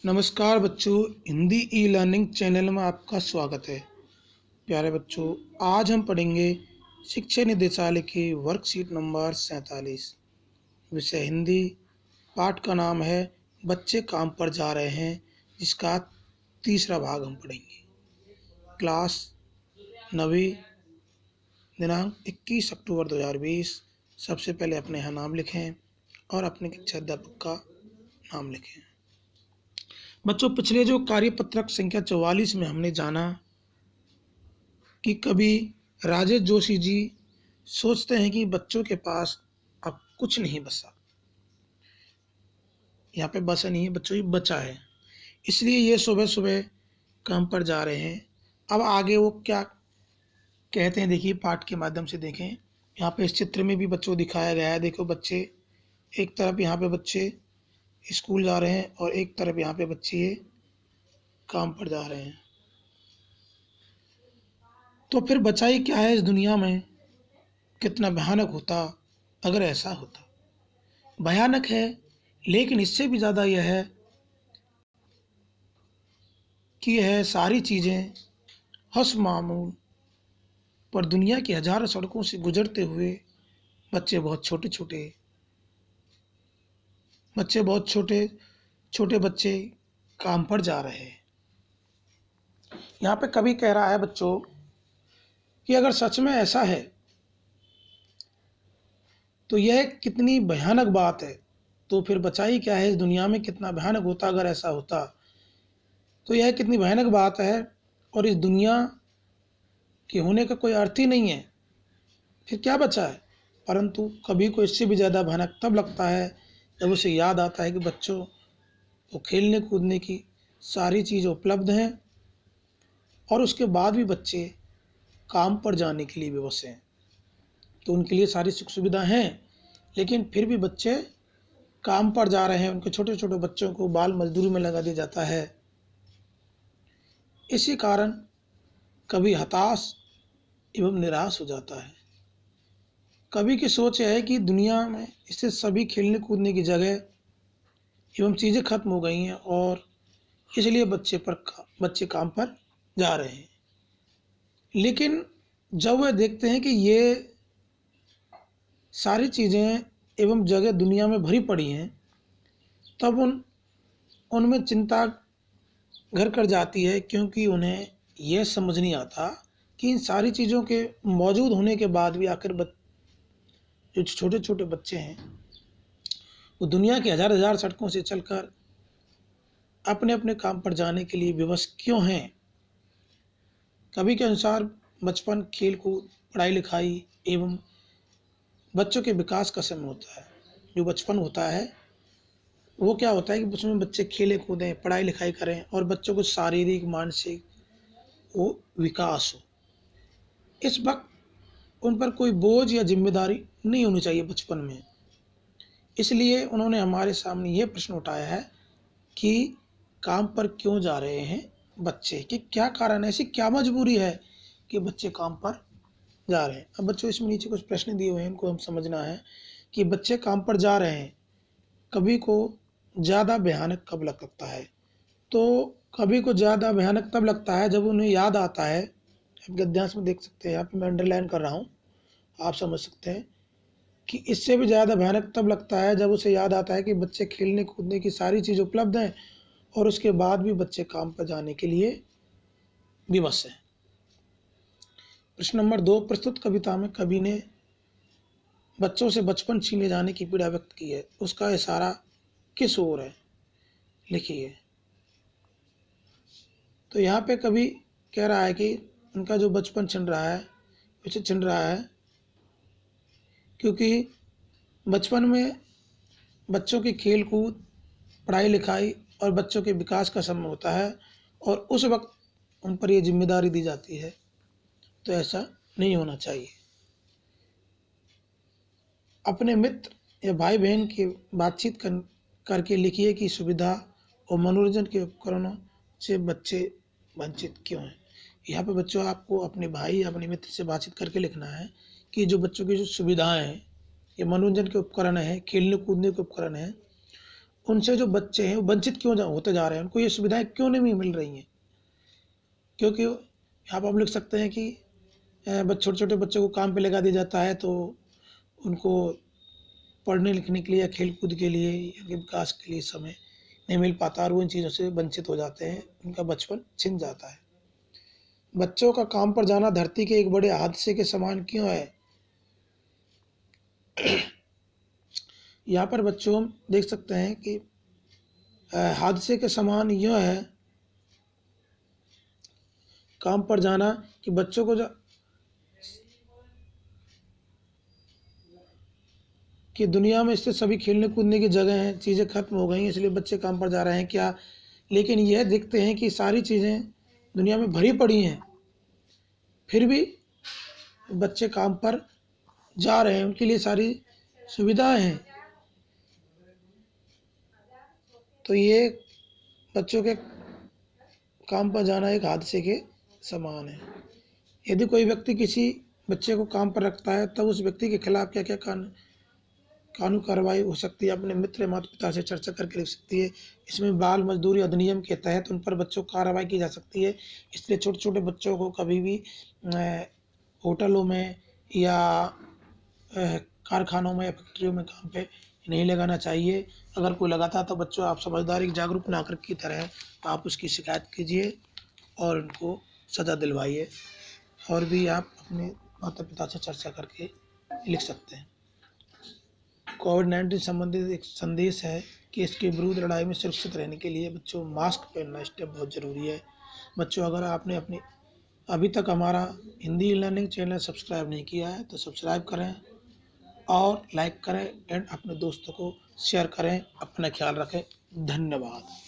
नमस्कार बच्चों, Hindi e learning channel में आपका स्वागत है। प्यारे बच्चों, आज हम पढ़ेंगे शिक्षा निदेशालय की वर्कशीट नंबर 47। विषय हिंदी। पाठ का नाम है बच्चे काम पर जा रहे हैं, जिसका तीसरा भाग हम पढ़ेंगे। क्लास 9वीं, दिनांक 21 अक्टूबर 2020। सबसे पहले अपने यहाँ नाम लिखें और अपने कक्षा अध्यापक का नाम लिखें। बच्चों, पिछले जो कार्यपत्रक संख्या 44 में हमने जाना कि कभी राजेश जोशी जी सोचते हैं कि बच्चों के पास अब कुछ नहीं बचा। यहाँ पे बचा नहीं है बच्चों, ये बचा है, इसलिए ये सुबह सुबह काम पर जा रहे हैं। अब आगे वो क्या कहते हैं, देखिए पाठ के माध्यम से देखें। यहाँ पे इस चित्र में भी बच्चों दिखाया गया है। देखो बच्चे, एक तरफ यहाँ पे बच्चे स्कूल जा रहे हैं और एक तरफ यहाँ पे बच्चे काम पर जा रहे हैं। तो फिर बचाई क्या है इस दुनिया में? कितना भयानक होता अगर ऐसा होता। भयानक है, लेकिन इससे भी ज़्यादा यह है कि यह सारी चीज़ें हस मामूल पर दुनिया की हजारों सड़कों से गुजरते हुए बच्चे बहुत छोटे बच्चे काम पर जा रहे हैं। यहाँ पे कवि कह रहा है बच्चों कि अगर सच में ऐसा है तो यह कितनी भयानक बात है। तो फिर बचाई क्या है इस दुनिया में? कितना भयानक होता अगर ऐसा होता। तो यह कितनी भयानक बात है और इस दुनिया के होने का कोई अर्थ ही नहीं है। फिर क्या बचा है? परंतु कभी को इससे भी ज़्यादा भयानक तब लगता है जब उसे याद आता है कि बच्चों को खेलने कूदने की सारी चीज़ उपलब्ध हैं और उसके बाद भी बच्चे काम पर जाने के लिए विवश हैं। तो उनके लिए सारी सुख सुविधा हैं, लेकिन फिर भी बच्चे काम पर जा रहे हैं। उनके छोटे छोटे बच्चों को बाल मजदूरी में लगा दिया जाता है। इसी कारण कभी हताश एवं निराश हो जाता है। कभी की सोच है कि दुनिया में इससे सभी खेलने कूदने की जगह एवं चीज़ें खत्म हो गई हैं और इसलिए बच्चे काम पर जा रहे हैं। लेकिन जब वे देखते हैं कि ये सारी चीज़ें एवं जगह दुनिया में भरी पड़ी हैं, तब उनमें चिंता घर कर जाती है, क्योंकि उन्हें यह समझ नहीं आता कि इन सारी चीज़ों के मौजूद होने के बाद भी आखिर जो छोटे छोटे बच्चे हैं वो दुनिया की हजार हजार सड़कों से चलकर अपने अपने काम पर जाने के लिए विवश क्यों हैं। कवि के अनुसार बचपन, खेल कूद, पढ़ाई लिखाई एवं बच्चों के विकास का समय होता है। जो बचपन होता है वो क्या होता है कि उसमें बच्चे खेलें कूदें, पढ़ाई लिखाई करें और बच्चों को शारीरिक मानसिक वो विकास हो। इस वक्त उन पर कोई बोझ या जिम्मेदारी नहीं होनी चाहिए बचपन में। इसलिए उन्होंने हमारे सामने ये प्रश्न उठाया है कि काम पर क्यों जा रहे हैं बच्चे, कि क्या कारण है, ऐसी क्या मजबूरी है कि बच्चे काम पर जा रहे हैं। अब बच्चों, इसमें नीचे कुछ प्रश्न दिए हुए हैं, इनको हम समझना है कि बच्चे काम पर जा रहे हैं कभी को ज़्यादा भयानक कब लग सकता है। तो कभी को ज़्यादा भयानक तब लगता है जब उन्हें याद आता है। आप गद्यांश में देख सकते हैं, यहाँ पे मैं अंडरलाइन कर रहा हूँ, आप समझ सकते हैं कि इससे भी ज़्यादा भयानक तब लगता है जब उसे याद आता है कि बच्चे खेलने कूदने की सारी चीज़ उपलब्ध हैं और उसके बाद भी बच्चे काम पर जाने के लिए विवश हैं। प्रश्न नंबर 2, प्रस्तुत कविता में कवि ने बच्चों से बचपन छीने जाने की पीड़ा व्यक्त की है। उसका इशारा किस ओर है, लिखिए। तो यहाँ पे कवि कह रहा है कि उनका जो बचपन छिन रहा है, उसे छिन रहा है क्योंकि बचपन में बच्चों की खेल कूद, पढ़ाई लिखाई और बच्चों के विकास का समय होता है और उस वक्त उन पर यह जिम्मेदारी दी जाती है। तो ऐसा नहीं होना चाहिए। अपने मित्र या भाई बहन की बातचीत करके लिखिए कि सुविधा और मनोरंजन के उपकरणों से बच्चे वंचित क्यों हैं। यहाँ पे बच्चों, आपको अपने भाई या अपने मित्र से बातचीत करके लिखना है कि जो बच्चों की जो सुविधाएं हैं, ये मनोरंजन के उपकरण हैं, खेलने कूदने के उपकरण हैं, उनसे जो बच्चे हैं वो वंचित क्यों होते जा रहे हैं, उनको ये सुविधाएं क्यों नहीं मिल रही हैं। क्योंकि यहाँ पर हम लिख सकते हैं कि छोटे छोटे बच्चों को काम पे लगा दिया जाता है, तो उनको पढ़ने लिखने के लिए या खेल कूद के लिए या उनके विकास के लिए समय नहीं मिल पाता और वो इन चीज़ों से वंचित हो जाते हैं, उनका बचपन छिन जाता है। बच्चों का काम पर जाना धरती के एक बड़े हादसे के समान क्यों है। यहाँ पर बच्चों हम देख सकते हैं कि हादसे के समान यह है काम पर जाना कि बच्चों को कि दुनिया में इससे सभी खेलने कूदने की जगह हैं, चीज़ें खत्म हो गई हैं, इसलिए बच्चे काम पर जा रहे हैं क्या। लेकिन यह देखते हैं कि सारी चीज़ें दुनिया में भरी पड़ी हैं, फिर भी बच्चे काम पर जा रहे हैं, उनके लिए सारी सुविधाएं हैं। तो ये बच्चों के काम पर जाना एक हादसे के समान है। यदि कोई व्यक्ति किसी बच्चे को काम पर रखता है तब उस व्यक्ति के खिलाफ क्या क्या कानून कार्रवाई हो सकती है, अपने मित्र माता पिता से चर्चा करके लिख सकती है। इसमें बाल मजदूरी अधिनियम के तहत उन पर बच्चों को कार्रवाई की जा सकती है। इसलिए छोटे छोटे बच्चों को कभी भी होटलों में या कारखानों में या फैक्ट्रियों में काम पे नहीं लगाना चाहिए। अगर कोई लगाता है तो बच्चों आप समझदार एक जागरूक नागरिक की तरह आप उसकी शिकायत कीजिए और उनको सज़ा दिलवाइए। और भी आप अपने माता पिता से चर्चा करके लिख सकते हैं। कोविड-19 संबंधित एक संदेश है कि इसके विरुद्ध लड़ाई में सुरक्षित रहने के लिए बच्चों मास्क पहनना स्टेप बहुत ज़रूरी है। बच्चों अगर आपने अभी तक हमारा हिंदी लर्निंग चैनल सब्सक्राइब नहीं किया है तो सब्सक्राइब करें और लाइक करें एंड अपने दोस्तों को शेयर करें। अपना ख्याल रखें। धन्यवाद।